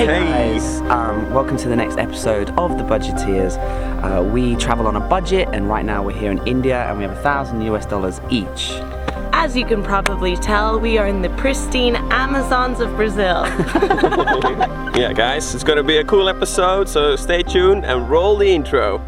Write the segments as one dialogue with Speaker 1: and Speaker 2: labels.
Speaker 1: guys, welcome to the next episode of The Budgeteers. We travel on a budget, and right now we're here in India and we have $1,000 each.
Speaker 2: As you can probably tell, we are in the pristine Amazons of Brazil.
Speaker 3: Yeah guys, it's gonna be a cool episode, so stay tuned and roll the intro.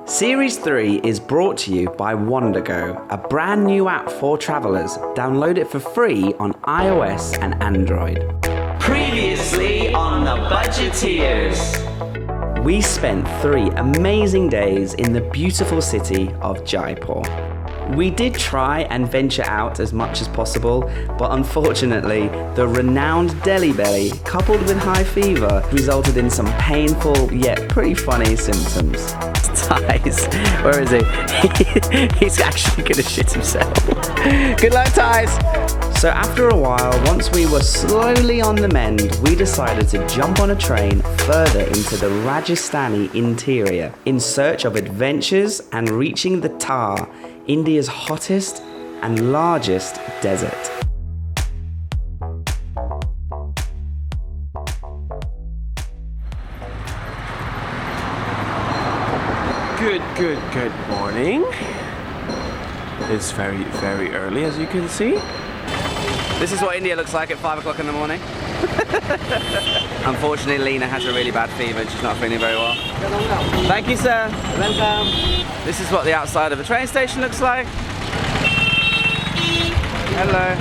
Speaker 1: Series 3 is brought to you by Wondergo, a brand new app for travelers. Download it for free on iOS and Android. Previously on The Budgeteers. We spent 3 amazing days in the beautiful city of Jaipur. We did try and venture out as much as possible, but unfortunately, the renowned Delhi belly, coupled with high fever, resulted in some painful yet pretty funny symptoms. Ties, where is he? He's actually gonna shit himself. Good luck, Ties! So after a while, once we were slowly on the mend, we decided to jump on a train further into the Rajasthani interior in search of adventures and reaching the Thar, India's hottest and largest desert.
Speaker 3: Good morning. It's very, very early, as you can see.
Speaker 1: This is what India looks like at 5 o'clock in the morning. Unfortunately, Lena has a really bad fever and she's not feeling very well. Thank you, sir. Welcome. This is what the outside of the train station looks like. Hello.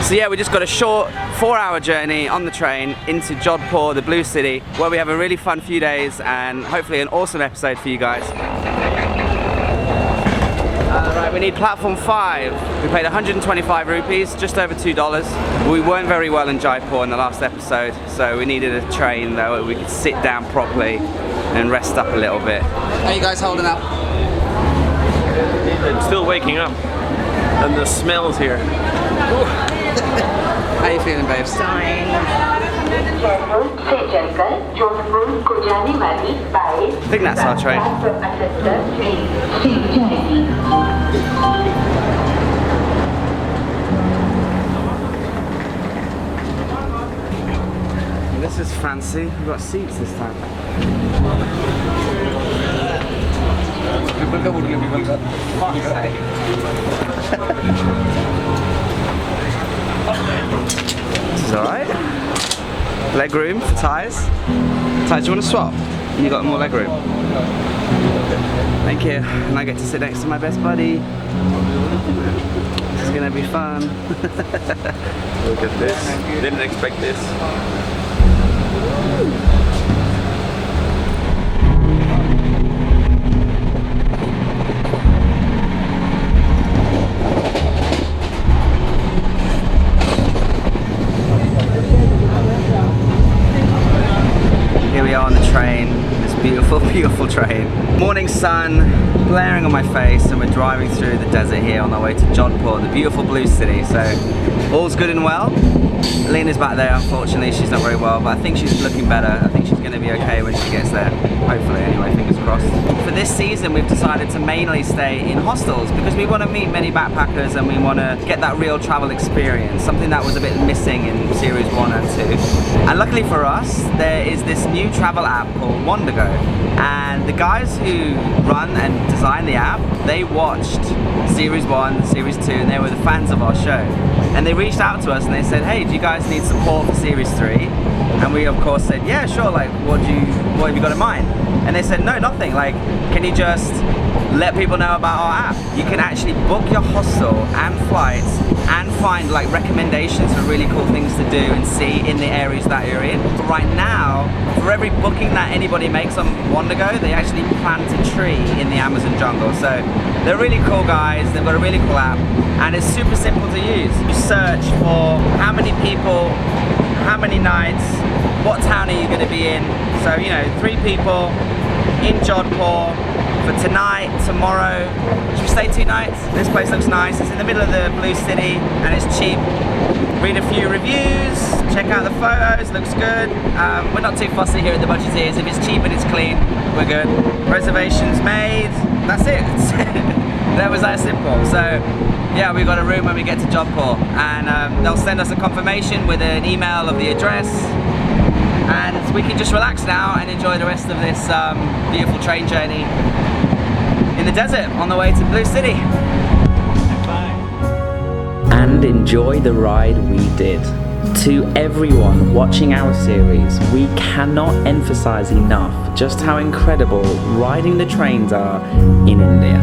Speaker 1: So yeah, we just got a short 4-hour journey on the train into Jodhpur, the blue city, where we have a really fun few days and hopefully an awesome episode for you guys. Right, we need platform 5. We paid 125 rupees, just over $2. We weren't very well in Jaipur in the last episode, so we needed a train though where we could sit down properly and rest up a little bit. How are you guys holding up?
Speaker 3: I'm still waking up, and the smells here.
Speaker 1: How you feeling, babes?
Speaker 2: Dying.
Speaker 1: I think that's our train. This is fancy. We've got seats this time. This is alright. Leg room for Ties. Ties, do you want to swap? You got more leg room. Thank you. And I get to sit next to my best buddy. This is gonna be fun.
Speaker 3: Look at this. Didn't expect this.
Speaker 1: Here we are on the train, this beautiful, beautiful train. Morning sun glaring on my face, and we're driving through the desert here on our way to Jodhpur, the beautiful blue city. So all's good and well. Lena's back there, unfortunately she's not very well, but I think she's looking better. I think she's going to be okay when she gets there, hopefully anyway, fingers crossed. For this season we've decided to mainly stay in hostels because we want to meet many backpackers and we want to get that real travel experience, something that was a bit missing in series 1 and 2. And luckily for us, there is this new travel app called Wondergo, and the guys who run and design the app, they watched series 1, series 2, and they were the fans of our show. And they reached out to us and they said, hey, do you guys need support for series 3? And we of course said, yeah, sure, like what have you got in mind? And they said, no, nothing. Like, can you just let people know about our app? You can actually book your hostel and flights and find like recommendations for really cool things to do and see in the areas that you're in. Right now, for every booking that anybody makes on Wandergo, they actually plant a tree in the Amazon jungle. So they're really cool guys, they've got a really cool app, and it's super simple to use. You search for how many people, how many nights, what town are you going to be in. So, you know, 3 people in Jodhpur for tonight, tomorrow. Should we stay 2 nights? This place looks nice. It's in the middle of the blue city and it's cheap. Read a few reviews, check out the photos, looks good. We're not too fussy here at the Budgeteers. If it's cheap and it's clean, we're good. Reservations made, that's it. That was that simple. So yeah, we got a room when we get to Jodhpur, and they'll send us a confirmation with an email of the address, and we can just relax now and enjoy the rest of this beautiful train journey in the desert on the way to Blue City.
Speaker 4: And enjoy the ride we did. To everyone watching our series, we cannot emphasize enough just how incredible riding the trains are in India.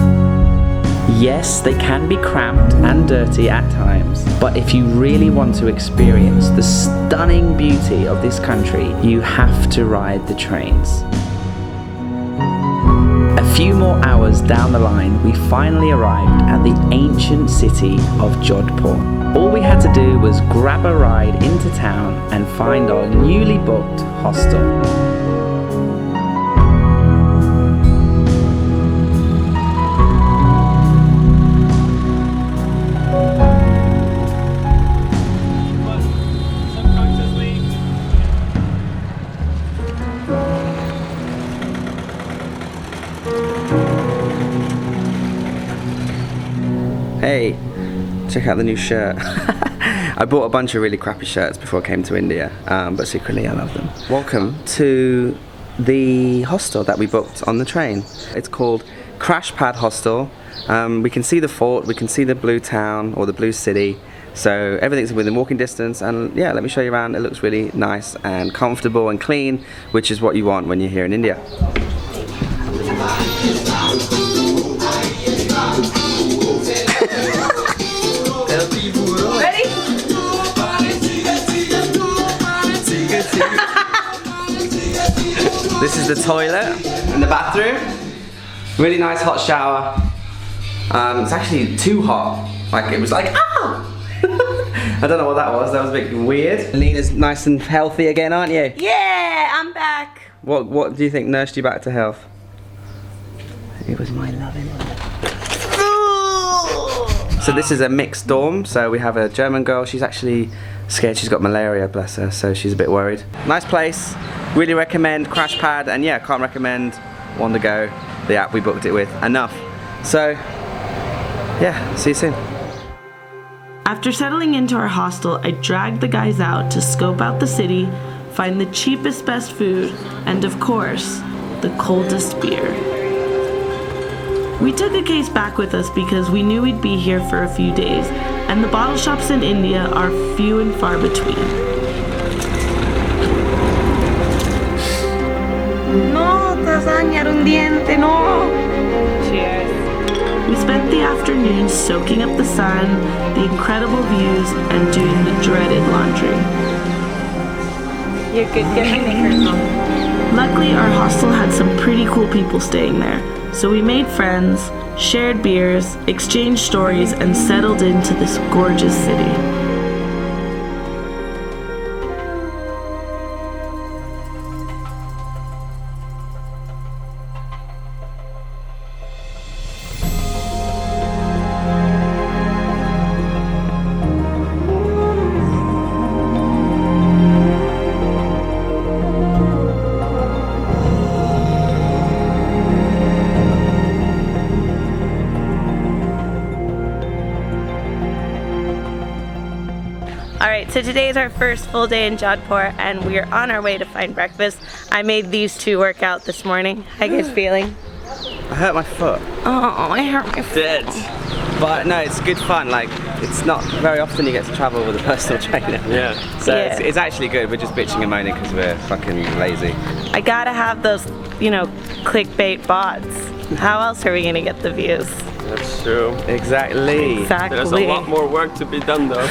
Speaker 4: Yes, they can be cramped and dirty at times, but if you really want to experience the stunning beauty of this country, you have to ride the trains. A few more hours down the line, we finally arrived at the ancient city of Jodhpur. All we had to do was grab a ride into town and find our newly booked hostel.
Speaker 1: Hey, check out the new shirt. I bought a bunch of really crappy shirts before I came to India, but secretly I love them. Welcome to the hostel that we booked on the train. It's called Crash Pad Hostel. We can see the fort, we can see the blue town or the blue city, so everything's within walking distance, and yeah, let me show you around. It looks really nice and comfortable and clean, which is what you want when you're here in India.
Speaker 2: Ready?
Speaker 1: This is the toilet and the bathroom. Really nice hot shower. It's actually too hot. Like it was like, ah! I don't know what that was. That was a bit weird. Lena's nice and healthy again, aren't you?
Speaker 2: Yeah, I'm back.
Speaker 1: What do you think nursed you back to health? It was my loving. So this is a mixed dorm. So we have a German girl. She's actually scared. She's got malaria, bless her. So she's a bit worried. Nice place. Really recommend Crash Pad, and yeah, can't recommend Wandergo, the app we booked it with, enough. So yeah, see you soon.
Speaker 2: After settling into our hostel, I dragged the guys out to scope out the city, find the cheapest, best food, and of course, the coldest beer. We took a case back with us because we knew we'd be here for a few days, and the bottle shops in India are few and far between. No, te vas a dañar un diente, no! Cheers. We spent the afternoon soaking up the sun, the incredible views, and doing the dreaded laundry. You're good, Luckily, our hostel had some pretty cool people staying there, so we made friends, shared beers, exchanged stories, and settled into this gorgeous city. Alright, so today is our first full day in Jodhpur and we're on our way to find breakfast. I made these 2 work out this morning. How you guys feeling?
Speaker 1: I hurt my foot.
Speaker 2: Oh, I hurt my foot.
Speaker 1: Did. But no, it's good fun. Like, it's not very often you get to travel with a personal trainer.
Speaker 3: Yeah.
Speaker 1: So
Speaker 2: Yeah.
Speaker 1: It's actually good. We're just bitching and moaning because we're fucking lazy.
Speaker 2: I gotta have those, you know, clickbait bots. How else are we gonna get the views?
Speaker 3: That's true.
Speaker 4: Exactly.
Speaker 2: Exactly.
Speaker 3: There's a lot more work to be done though.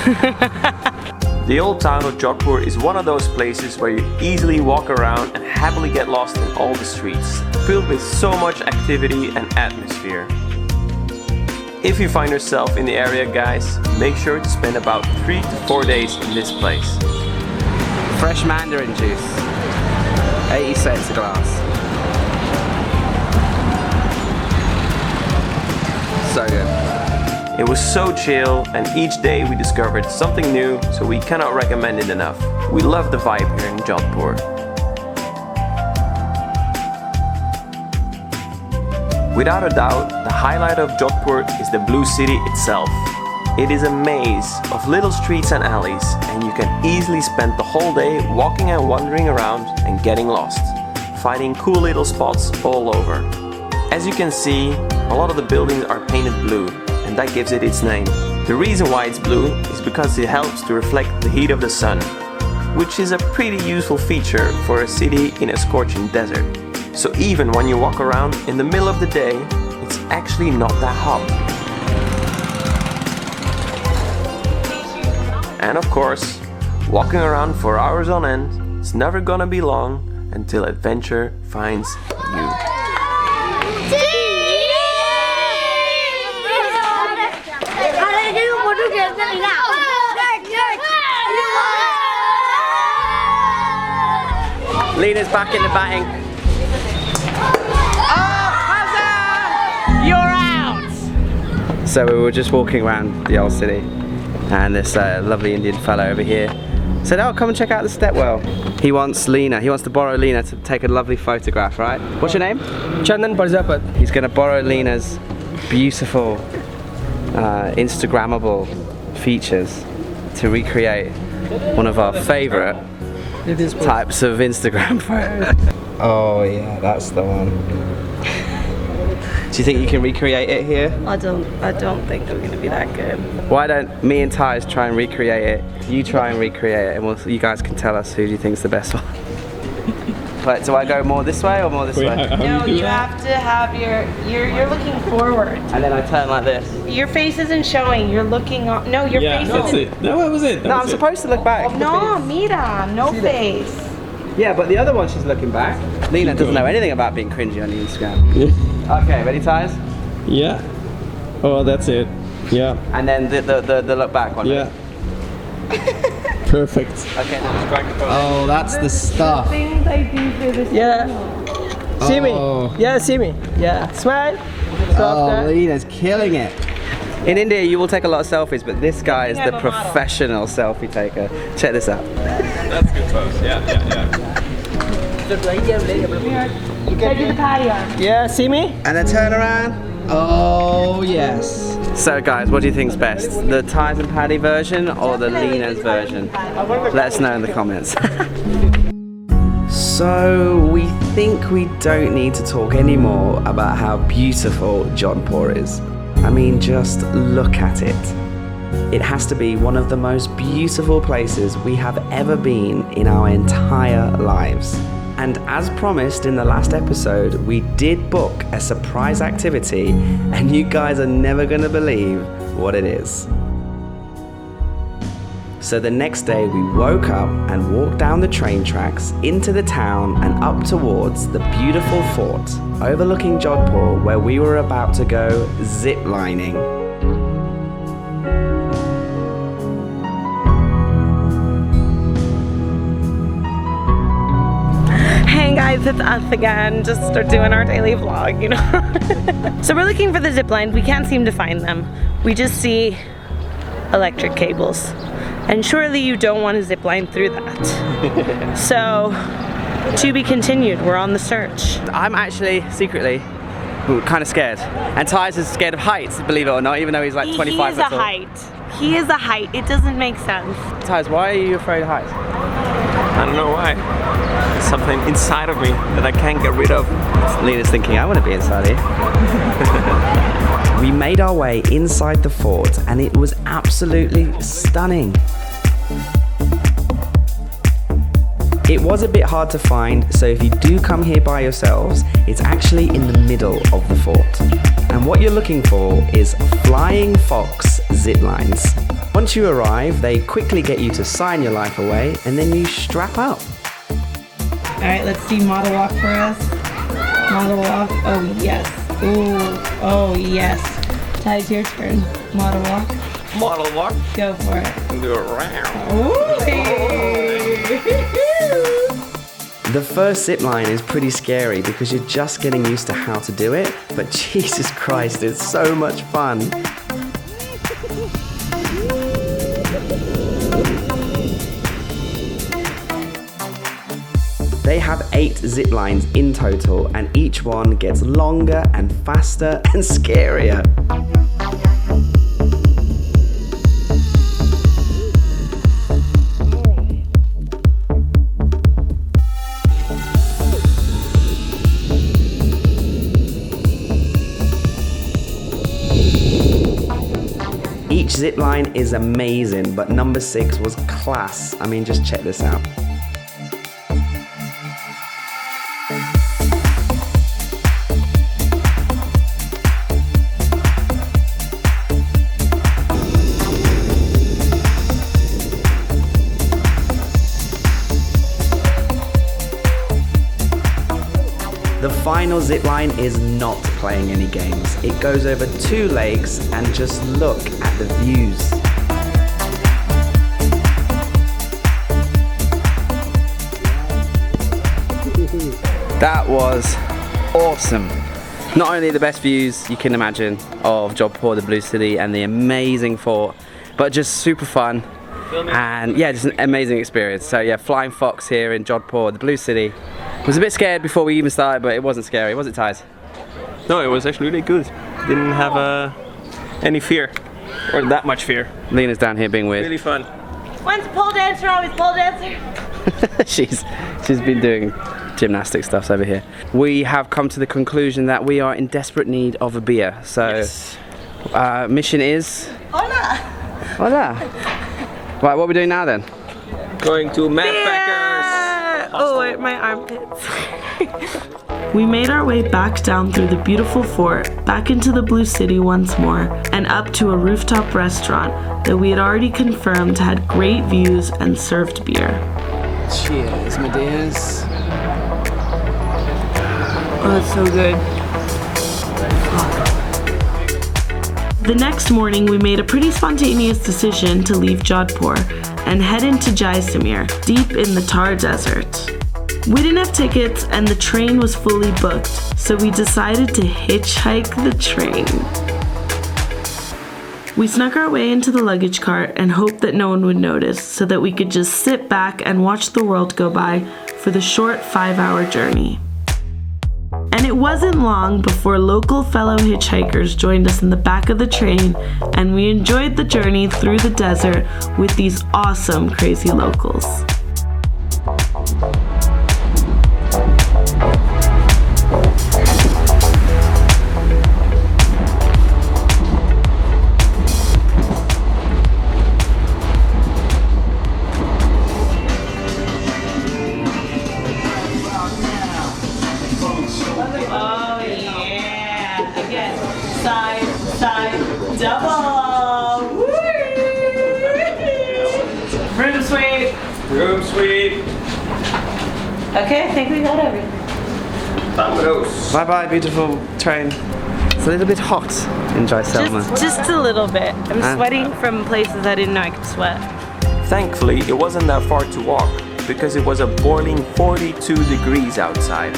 Speaker 3: The old town of Jodhpur is one of those places where you easily walk around and happily get lost in all the streets, filled with so much activity and atmosphere. If you find yourself in the area, guys, make sure to spend about 3 to 4 days in this place.
Speaker 4: Fresh mandarin juice. 80 cents a glass. So good.
Speaker 3: It was so chill, and each day we discovered something new, so we cannot recommend it enough. We love the vibe here in Jodhpur. Without a doubt, the highlight of Jodhpur is the Blue City itself. It is a maze of little streets and alleys, and you can easily spend the whole day walking and wandering around and getting lost, finding cool little spots all over. As you can see, a lot of the buildings are painted blue, and that gives it its name. The reason why it's blue is because it helps to reflect the heat of the sun, which is a pretty useful feature for a city in a scorching desert. So even when you walk around in the middle of the day, it's actually not that hot. And of course, walking around for hours on end is never gonna be long until adventure finds you.
Speaker 4: Lena's back in the batting. Oh, you're out! So we were just walking around the old city, and this lovely Indian fellow over here said, "Oh, come and check out the stepwell." He wants to borrow Lena to take a lovely photograph, right? What's your name?
Speaker 5: Chandan Parjapat.
Speaker 4: He's going to borrow Lena's beautiful, Instagrammable features to recreate one of our favourite types of Instagram photos. Oh yeah, that's the one. Do you think you can recreate it here?
Speaker 2: I don't think I'm gonna be that good.
Speaker 4: Why don't me and Ty's try and recreate it? You try and recreate it, and you guys can tell us who do you think's the best one. But do I go more this way or more this way?
Speaker 2: No, you have to have you're looking forward.
Speaker 4: And then I turn like this.
Speaker 2: Your face isn't showing. You're looking on. No, your face isn't.
Speaker 5: it. No, that was it.
Speaker 4: No, I'm supposed to look back.
Speaker 2: No, mira, no face.
Speaker 4: Yeah, but the other one she's looking back. Lena doesn't know anything about being cringy on Instagram. Okay, ready, Ty's?
Speaker 5: Yeah. Oh, that's it. Yeah.
Speaker 4: And then the look back one.
Speaker 5: Yeah. Perfect.
Speaker 4: Okay, now just drag the photo.
Speaker 6: Oh, that's the stuff.
Speaker 2: Things I do for this.
Speaker 7: Yeah. See me.
Speaker 6: Oh.
Speaker 7: Yeah, see me. Yeah. Smile.
Speaker 6: Oh, Lena's killing it.
Speaker 4: In India, you will take a lot of selfies, but this guy is the professional selfie taker. Check this out.
Speaker 3: That's a good pose. Yeah.
Speaker 2: You can do the patio.
Speaker 7: Yeah, see me.
Speaker 6: And then turn around. Oh, yes.
Speaker 4: So guys, what do you think's best? The Ty's and Paddy version or the Lena's version? Let us know in the comments. So we think we don't need to talk anymore about how beautiful Jodhpur is. I mean, just look at it. It has to be one of the most beautiful places we have ever been in our entire lives. And as promised in the last episode, we did book a surprise activity, and you guys are never gonna believe what it is. So the next day we woke up and walked down the train tracks into the town and up towards the beautiful fort overlooking Jodhpur, where we were about to go zip lining.
Speaker 2: Hey guys, it's us again, just doing our daily vlog, you know. So we're looking for the zip lines. We can't seem to find them. We just see electric cables. And surely you don't want to zip line through that. So, to be continued, we're on the search.
Speaker 4: I'm actually secretly kind of scared. And Ty's is scared of heights, believe it or not, even though he's like 25 foot tall.
Speaker 2: He is a height. It doesn't make sense.
Speaker 4: Ty's, why are you afraid of heights?
Speaker 3: I don't know why. There's something inside of me that I can't get rid of.
Speaker 4: Lena's thinking, I want to be inside here. We made our way inside the fort and it was absolutely stunning.
Speaker 1: It was a bit hard to find, so if you do come here by yourselves, it's actually in the middle of the fort. And what you're looking for is Flying Fox zip lines. Once you arrive, they quickly get you to sign your life away, and then you strap up.
Speaker 2: All right, let's see model walk for us. Model walk. Oh yes. Ooh. Oh yes. Ty, it's your turn. Model walk.
Speaker 3: Model walk.
Speaker 2: Go for it.
Speaker 3: Go around.
Speaker 2: Ooh.
Speaker 1: The first zip line is pretty scary because you're just getting used to how to do it, but Jesus Christ, it's so much fun. They have 8 zip lines in total, and each one gets longer and faster and scarier. Each zip line is amazing, but number 6 was class. I mean, just check this out. The final zip line is not playing any games. It goes over 2 lakes, and just look at the views.
Speaker 4: That was awesome. Not only the best views you can imagine of Jodhpur, the Blue City, and the amazing fort, but just super fun. And yeah, just an amazing experience. So yeah, Flying Fox here in Jodhpur, the Blue City. Was a bit scared before we even started, but it wasn't scary, was it, Thijs?
Speaker 3: No, it was actually really good. Didn't have any fear, or that much fear.
Speaker 4: Lena's down here being weird.
Speaker 3: Really fun.
Speaker 2: Once pole dancer, always pole dancer.
Speaker 4: she's been doing gymnastic stuffs over here. We have come to the conclusion that we are in desperate need of a beer. So,
Speaker 3: Yes.
Speaker 4: Mission is.
Speaker 2: Hola.
Speaker 4: Hola. Right, what are we doing now then?
Speaker 3: Going to Mad Packers.
Speaker 2: Oh, wait, my armpits. We made our way back down through the beautiful fort, back into the Blue City once more, and up to a rooftop restaurant that we had already confirmed had great views and served beer.
Speaker 6: Cheers, my dears.
Speaker 2: Oh, it's so good. The next morning, we made a pretty spontaneous decision to leave Jodhpur and head into Jaisalmer, deep in the Thar Desert. We didn't have tickets and the train was fully booked, so we decided to hitchhike the train. We snuck our way into the luggage cart and hoped that no one would notice, so that we could just sit back and watch the world go by for the short 5-hour journey. And it wasn't long before local fellow hitchhikers joined us in the back of the train, and we enjoyed the journey through the desert with these awesome crazy locals. Double! Room sweep!
Speaker 3: Room sweep.
Speaker 2: Okay, I think we got everything.
Speaker 3: Vamos.
Speaker 4: Bye bye, beautiful train. It's a little bit hot in Jaisalmer.
Speaker 2: Just a little bit. I'm sweating from places I didn't know I could sweat.
Speaker 3: Thankfully, it wasn't that far to walk because it was a boiling 42 degrees outside.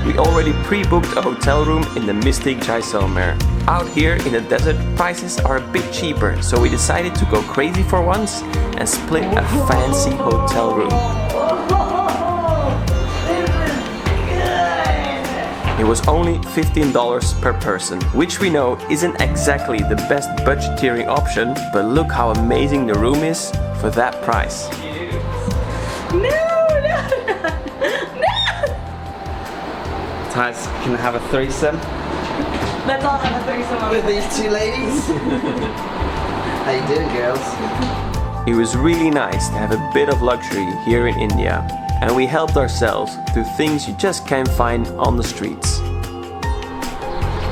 Speaker 3: We already pre-booked a hotel room in the Mystic Jaisalmer. Out here in the desert, prices are a bit cheaper, so we decided to go crazy for once and split a fancy hotel room. It was only $15 per person, which we know isn't exactly the best budgeteering option, but look how amazing the room is for that price.
Speaker 4: Thijs, can I have a threesome?
Speaker 2: Let's all have a threesome
Speaker 6: With these 2 ladies? How you doing, girls?
Speaker 3: It was really nice to have a bit of luxury here in India. and we helped ourselves to things you just can't find on the streets.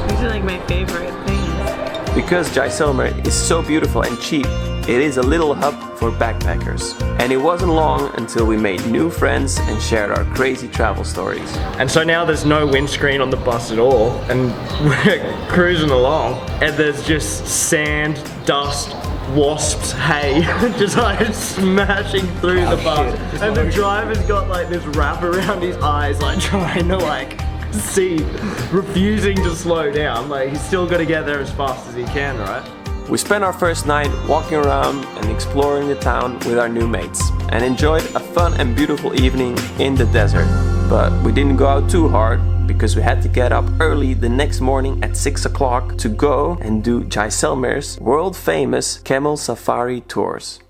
Speaker 2: These are like my favorite things.
Speaker 3: Because Jaisalmer is so beautiful and cheap, it is a little hub for backpackers. And it wasn't long until we made new friends and shared our crazy travel stories.
Speaker 5: And so now there's no windscreen on the bus at all, and we're cruising along, and there's just sand, dust, wasps, hay, just like smashing through the bus. And the driver's got like this wrap around his eyes, like trying to like see, refusing to slow down. Like he's still got to get there as fast as he can, right?
Speaker 3: We spent our first night walking around and exploring the town with our new mates and enjoyed a fun and beautiful evening in the desert. But we didn't go out too hard because we had to get up early the next morning at 6 o'clock to go and do Jaisalmer's world famous camel safari tours.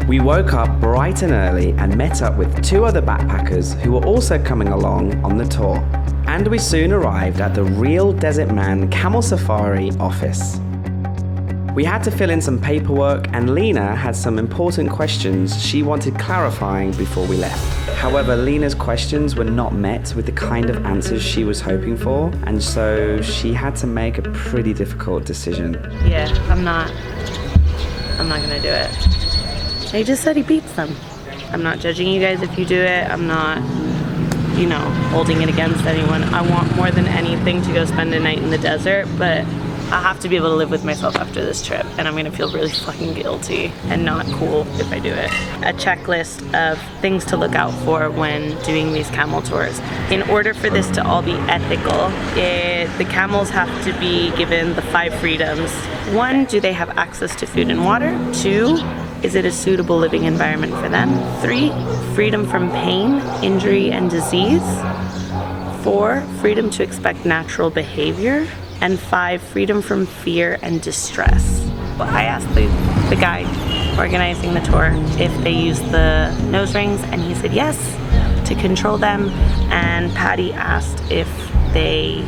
Speaker 1: We woke up bright and early and met up with 2 other backpackers who were also coming along on the tour. And we soon arrived at the Real Desert Man Camel Safari office. We had to fill in some paperwork and Lena had some important questions she wanted clarifying before we left. However, Lena's questions were not met with the kind of answers she was hoping for, and so she had to make a pretty difficult decision.
Speaker 2: Yeah, I'm not gonna do it. He just said he beats them. I'm not judging you guys if you do it. I'm not, you know, holding it against anyone. I want more than anything to go spend a night in the desert, but I have to be able to live with myself after this trip, and I'm gonna feel really fucking guilty and not cool if I do it. A checklist of things to look out for when doing these camel tours. In order for this to all be ethical, the camels have to be given the 5 freedoms. 1, do they have access to food and water? 2, is it a suitable living environment for them? 3, freedom from pain, injury, and disease. 4, freedom to expect natural behavior. And 5, freedom from fear and distress. I asked the guy organizing the tour if they use the nose rings, and he said yes, to control them. And Patty asked if they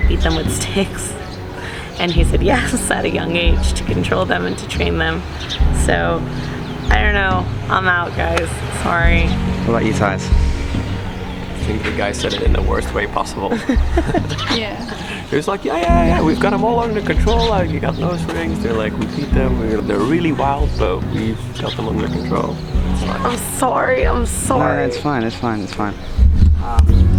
Speaker 2: beat them with sticks, and he said yes, at a young age, to control them and to train them. So, I don't know, I'm out, guys, sorry.
Speaker 1: What about you, Tyus?
Speaker 3: I think the guy said it in the worst way possible.
Speaker 8: Yeah.
Speaker 3: He was like, yeah, we've got them all under control. Like, you got nose rings. They're like, we beat them. They're really wild, but we've got them under control.
Speaker 2: I'm sorry.
Speaker 1: No, it's fine.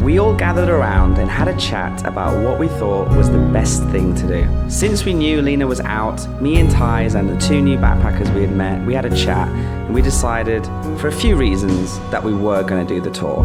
Speaker 1: We all gathered around and had a chat about what we thought was the best thing to do. Since we knew Lena was out, me and Tyus and the 2 new backpackers we had met, we had a chat and we decided, for a few reasons, that we were going to do the tour.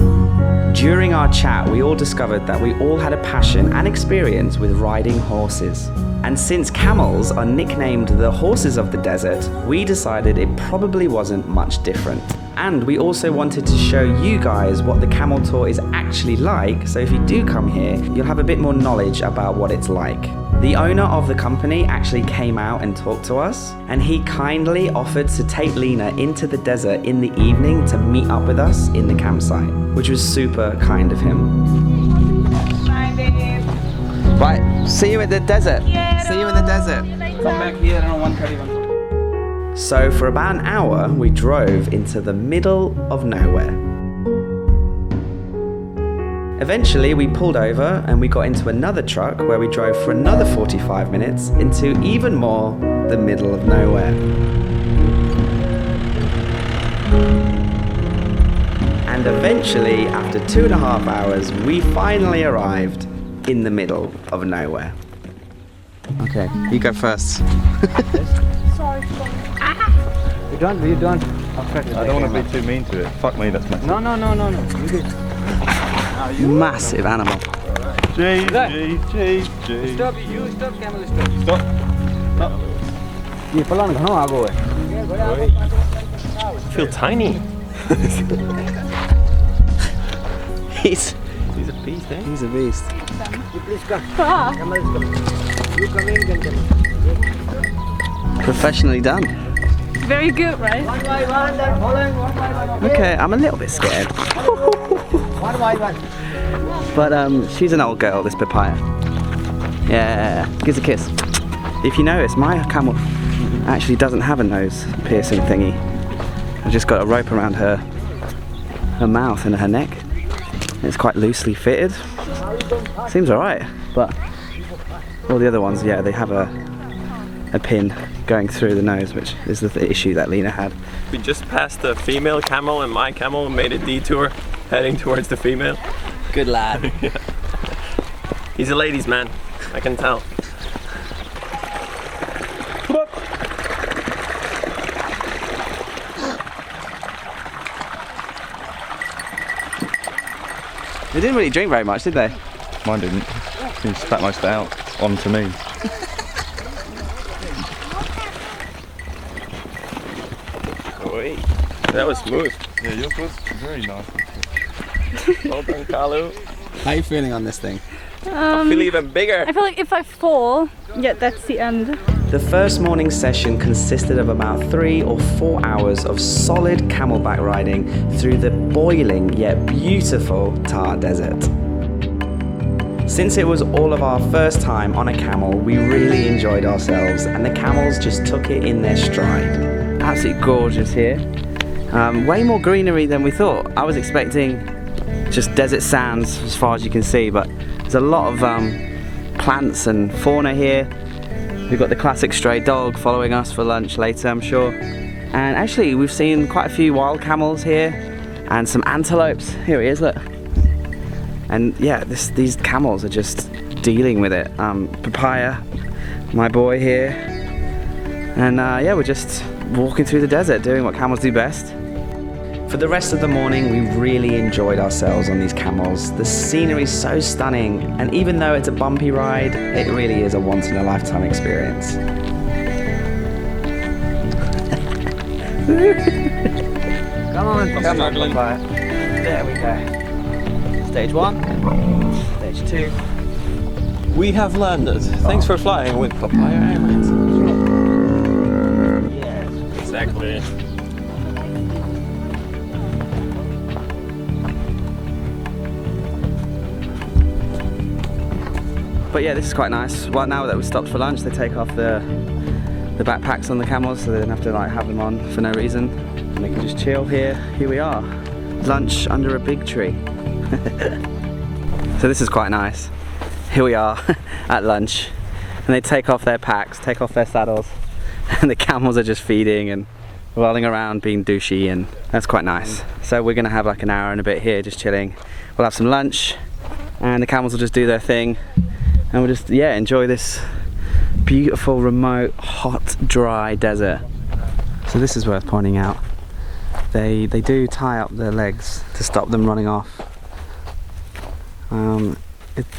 Speaker 1: During our chat, we all discovered that we all had a passion and experience with riding horses. And since camels are nicknamed the horses of the desert, we decided it probably wasn't much different. And we also wanted to show you guys what the camel tour is actually like, so if you do come here, you'll have a bit more knowledge about what it's like. The owner of the company actually came out and talked to us, and he kindly offered to take Lena into the desert in the evening to meet up with us in the campsite, which was super kind of him.
Speaker 2: Bye, babe.
Speaker 1: Right, see you in the desert. See you in the desert.
Speaker 5: Come back here around 1:30.
Speaker 1: So for about an hour, we drove into the middle of nowhere. Eventually, we pulled over and we got into another truck where we drove for another 45 minutes into even more the middle of nowhere. And eventually, after 2.5 hours, we finally arrived in the middle of nowhere. Okay, you go first.
Speaker 6: You don't.
Speaker 9: I don't want to be too mean to it. Fuck me, that's my.
Speaker 6: No. You good.
Speaker 1: Massive animal.
Speaker 9: G.
Speaker 6: Stop, camel, stop. ये पलान घणो आगो है.
Speaker 3: I feel tiny.
Speaker 1: He's
Speaker 3: a beast, eh?
Speaker 1: He's a beast.
Speaker 6: Please come. Camel is coming.
Speaker 1: Professionally done.
Speaker 8: Very good, right?
Speaker 1: Okay, I'm a little bit scared. But she's an old girl, this papaya. Yeah, gives a kiss. If you notice, my camel actually doesn't have a nose piercing thingy. I've just got a rope around her mouth and her neck. It's quite loosely fitted. Seems alright, but all the other ones, yeah, they have a pin going through the nose, which is the issue that Lena had.
Speaker 3: We just passed the female camel and my camel made a detour heading towards the female.
Speaker 1: Good lad.
Speaker 3: Yeah. He's a ladies' man, I can tell.
Speaker 1: They didn't really drink very much, did they?
Speaker 9: Mine didn't. He spat most out onto me.
Speaker 3: Wait, that was smooth.
Speaker 9: Yeah, yours was very nice.
Speaker 3: Well done, Kalu.
Speaker 1: How are you feeling on this thing?
Speaker 3: I feel even bigger.
Speaker 8: I feel like if I fall, yeah, that's the end.
Speaker 1: The first morning session consisted of about 3 or 4 hours of solid camelback riding through the boiling yet beautiful Thar Desert. Since it was all of our first time on a camel, we really enjoyed ourselves and the camels just took it in their stride. Absolutely gorgeous here. Way more greenery than we thought. I was expecting just desert sands as far as you can see, but there's a lot of plants and fauna here. We've got the classic stray dog following us for lunch later, I'm sure. And actually, we've seen quite a few wild camels here and some antelopes. Here he is, look. And yeah, these camels are just dealing with it. Papaya, my boy here. And yeah, we're just walking through the desert, doing what camels do best. For the rest of the morning, we really enjoyed ourselves on these camels. The scenery is so stunning, and even though it's a bumpy ride, it really is a once-in-a-lifetime experience. Come on, Papaya. There we go. Stage 1, stage 2.
Speaker 3: We have landed. Thanks for flying with Papaya Airlines.
Speaker 1: Yeah.
Speaker 3: Exactly.
Speaker 1: But yeah, this is quite nice. Well, now that we've stopped for lunch, they take off the backpacks on the camels, so they don't have to like have them on for no reason. And they can just chill here. Here we are. Lunch under a big tree. So this is quite nice. Here we are at lunch, and they take off their packs, take off their saddles, and the camels are just feeding and rolling around being douchey, and that's quite nice. So we're gonna have like an hour and a bit here just chilling. We'll have some lunch and the camels will just do their thing, and we'll just, yeah, enjoy this beautiful, remote, hot, dry desert. So this is worth pointing out. They do tie up their legs to stop them running off.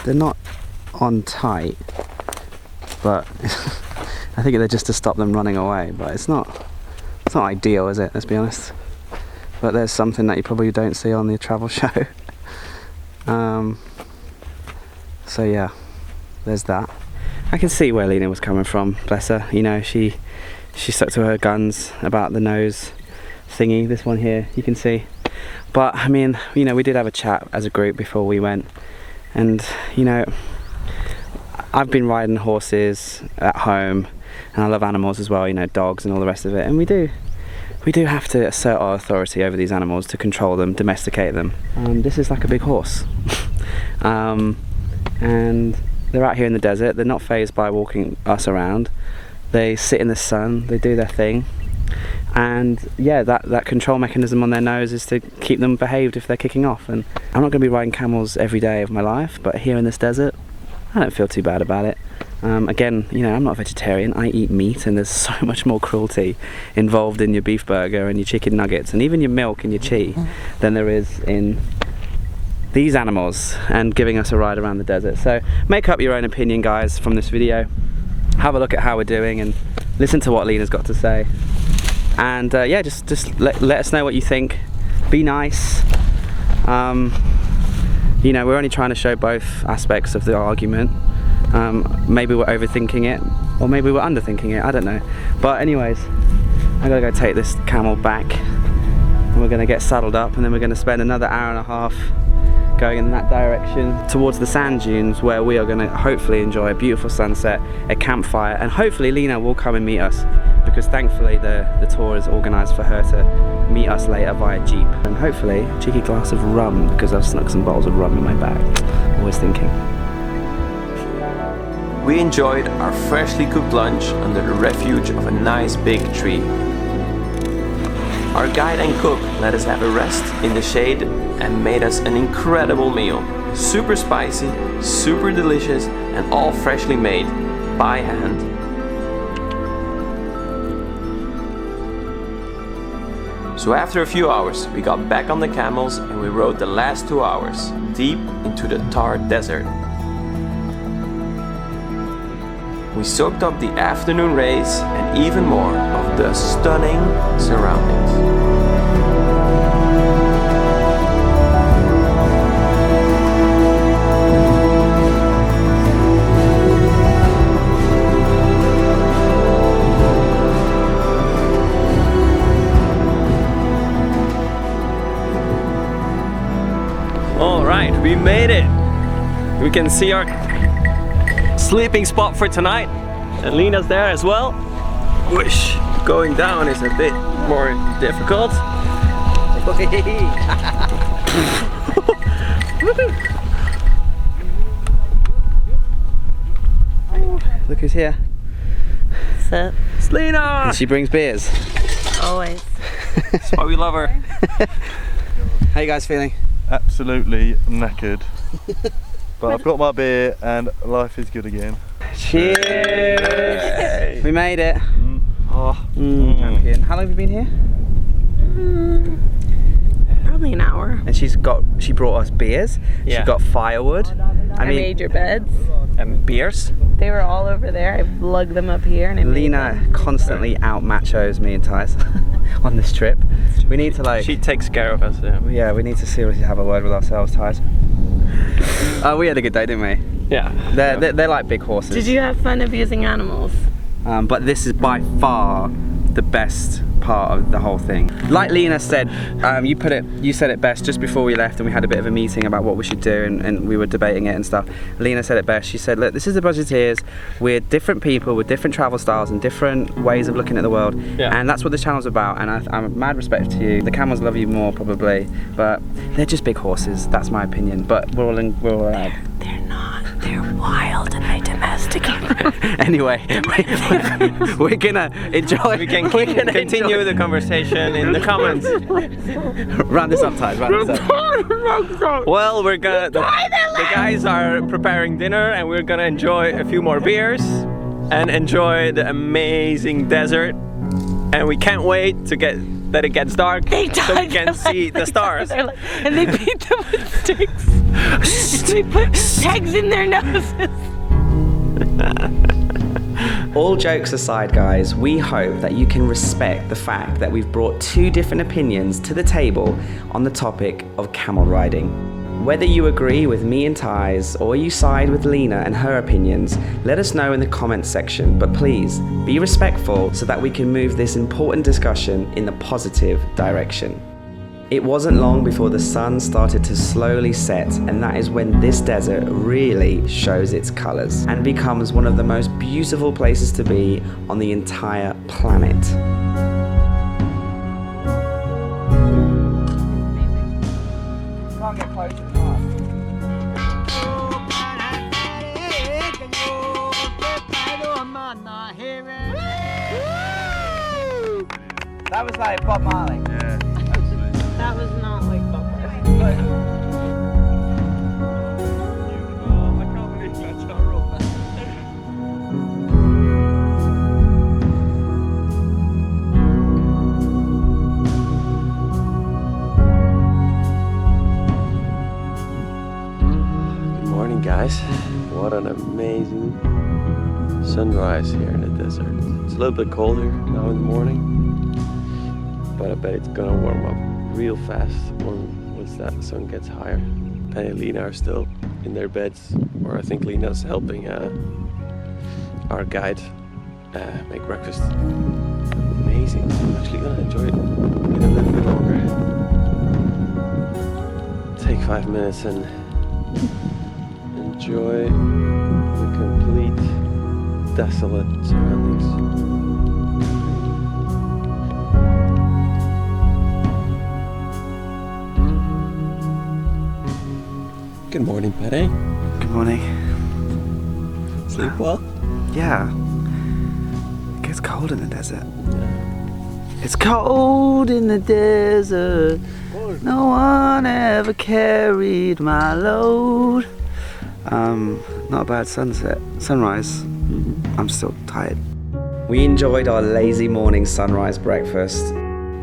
Speaker 1: They're not on tight, but I think they're just to stop them running away, but it's not ideal, is it? Let's be honest. But there's something that you probably don't see on the travel show. So yeah, there's that. I can see where Lena was coming from, bless her. You know, she stuck to her guns about the nose thingy. This one here, you can see. But I mean, you know, we did have a chat as a group before we went, and you know, I've been riding horses at home, and I love animals as well, you know, dogs and all the rest of it, and we do have to assert our authority over these animals to control them, domesticate them. This is like a big horse. And they're out here in the desert. They're not fazed by walking us around. They sit in the sun, they do their thing, and yeah, that control mechanism on their nose is to keep them behaved if they're kicking off. And I'm not going to be riding camels every day of my life, but here in this desert, I don't feel too bad about it. Again, you know, I'm not a vegetarian. I eat meat, and there's so much more cruelty involved in your beef burger and your chicken nuggets and even your milk and your cheese than there is in these animals and giving us a ride around the desert. So make up your own opinion, guys, from this video. Have a look at how we're doing and listen to what Lena's got to say. And yeah, just let us know what you think. Be nice. You know, we're only trying to show both aspects of the argument. Maybe we're overthinking it, or maybe we're underthinking it, I don't know. But anyways, I'm gonna go take this camel back, and we're gonna get saddled up, and then we're gonna spend another hour and a half going in that direction towards the sand dunes, where we are gonna hopefully enjoy a beautiful sunset, a campfire, and hopefully Lena will come and meet us, because thankfully the tour is organised for her to meet us later via Jeep. And hopefully a cheeky glass of rum, because I've snuck some bottles of rum in my bag. Always thinking.
Speaker 3: We enjoyed our freshly cooked lunch under the refuge of a nice big tree. Our guide and cook let us have a rest in the shade and made us an incredible meal. Super spicy, super delicious, and all freshly made by hand. So after a few hours, we got back on the camels and we rode the last 2 hours deep into the Thar desert. We soaked up the afternoon rays and even more of the stunning surroundings. All right, we made it. We can see our sleeping spot for tonight, and Lena's there as well. Whoosh! Going down is a bit more difficult.
Speaker 1: Look who's here.
Speaker 2: What's up?
Speaker 3: It's Lena!
Speaker 1: And she brings beers.
Speaker 2: Always.
Speaker 3: That's why we love her.
Speaker 1: How you guys feeling?
Speaker 9: Absolutely knackered. But I've got my beer and life is good again.
Speaker 1: Cheers! We made it. Champion. How long have you been here?
Speaker 2: Probably an hour.
Speaker 1: And she brought us beers.
Speaker 3: Yeah.
Speaker 1: She got firewood.
Speaker 2: I made your beds.
Speaker 3: And beers.
Speaker 2: They were all over there. I lugged them up here and I made
Speaker 1: Lena
Speaker 2: them.
Speaker 1: constantly out machos me and Thais on this trip. We need to like.
Speaker 3: She takes care of us.
Speaker 1: Yeah, we need to seriously have a word with ourselves, Thais. We had a good day, didn't we?
Speaker 3: Yeah.
Speaker 1: They're like big horses.
Speaker 2: Did you have fun abusing animals?
Speaker 1: But this is by far the best part of the whole thing. Like Lena said, you said it best just before we left, and we had a bit of a meeting about what we should do, and we were debating it and stuff. Lena said it best. She said, look, this is the Budgeteers. We're different people with different travel styles and different ways of looking at the world.
Speaker 3: Yeah.
Speaker 1: And that's what this channel's about, and I'm mad respect to you. The camels love you more probably, but they're just big horses. That's my opinion, but we're all allowed.
Speaker 2: They're not. They're wild and they domesticate them.
Speaker 1: Anyway, we're gonna enjoy.
Speaker 3: We can continue the conversation in the comments.
Speaker 1: Round this up, Thais. Round this up.
Speaker 3: Well, we're gonna. The guys are preparing dinner, and we're gonna enjoy a few more beers and enjoy the amazing desert. And we can't wait to that it gets dark so we can see the stars.
Speaker 2: And they beat them with sticks. They put tags in their noses.
Speaker 1: All jokes aside, guys, we hope that you can respect the fact that we've brought two different opinions to the table on the topic of camel riding. Whether you agree with me and Thais, or you side with Lena and her opinions, let us know in the comments section, but please be respectful so that we can move this important discussion in the positive direction. It wasn't long before the sun started to slowly set, and that is when this desert really shows its colours and becomes one of the most beautiful places to be on the entire planet. That was like Bob Marley.
Speaker 9: Yeah.
Speaker 2: That was not like Bob Marley.
Speaker 3: Good morning, guys. What an amazing sunrise here in the desert. It's a little bit colder now in the morning, but I bet it's gonna warm up real fast once that sun gets higher. Penny and Lena are still in their beds, or I think Lena's helping our guide make breakfast. Amazing. I'm actually gonna enjoy it in a little bit longer. Take 5 minutes and enjoy the complete desolate surroundings. Good morning, Petty.
Speaker 1: Good morning.
Speaker 3: Sleep well?
Speaker 1: Yeah. It gets cold in the desert. It's cold in the desert. No one ever carried my load. Not a bad sunrise. I'm still tired. We enjoyed our lazy morning sunrise breakfast.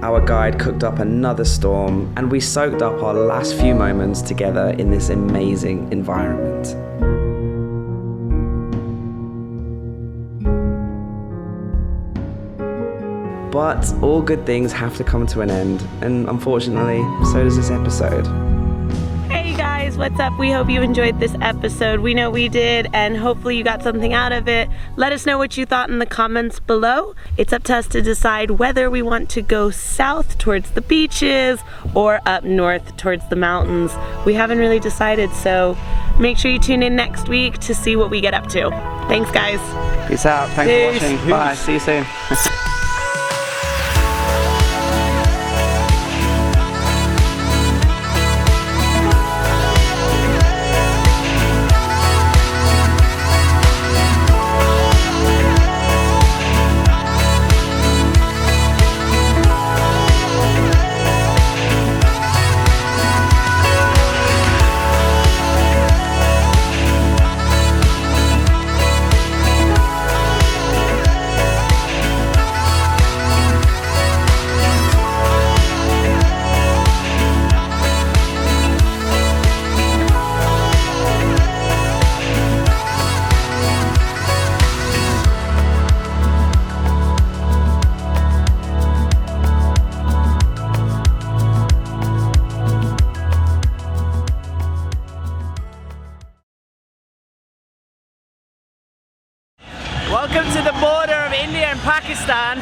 Speaker 1: Our guide cooked up another storm, and we soaked up our last few moments together in this amazing environment. But all good things have to come to an end, and unfortunately, so does this episode.
Speaker 2: Hey guys, what's up? We hope you enjoyed this episode. We know we did, and hopefully you got something out of it. Let us know what you thought in the comments below. It's up to us to decide whether we want to go south towards the beaches or up north towards the mountains. We haven't really decided, so make sure you tune in next week to see what we get up to. Thanks guys.
Speaker 1: Peace out. Thanks for watching. Bye. See you soon. Welcome to the border of India and Pakistan.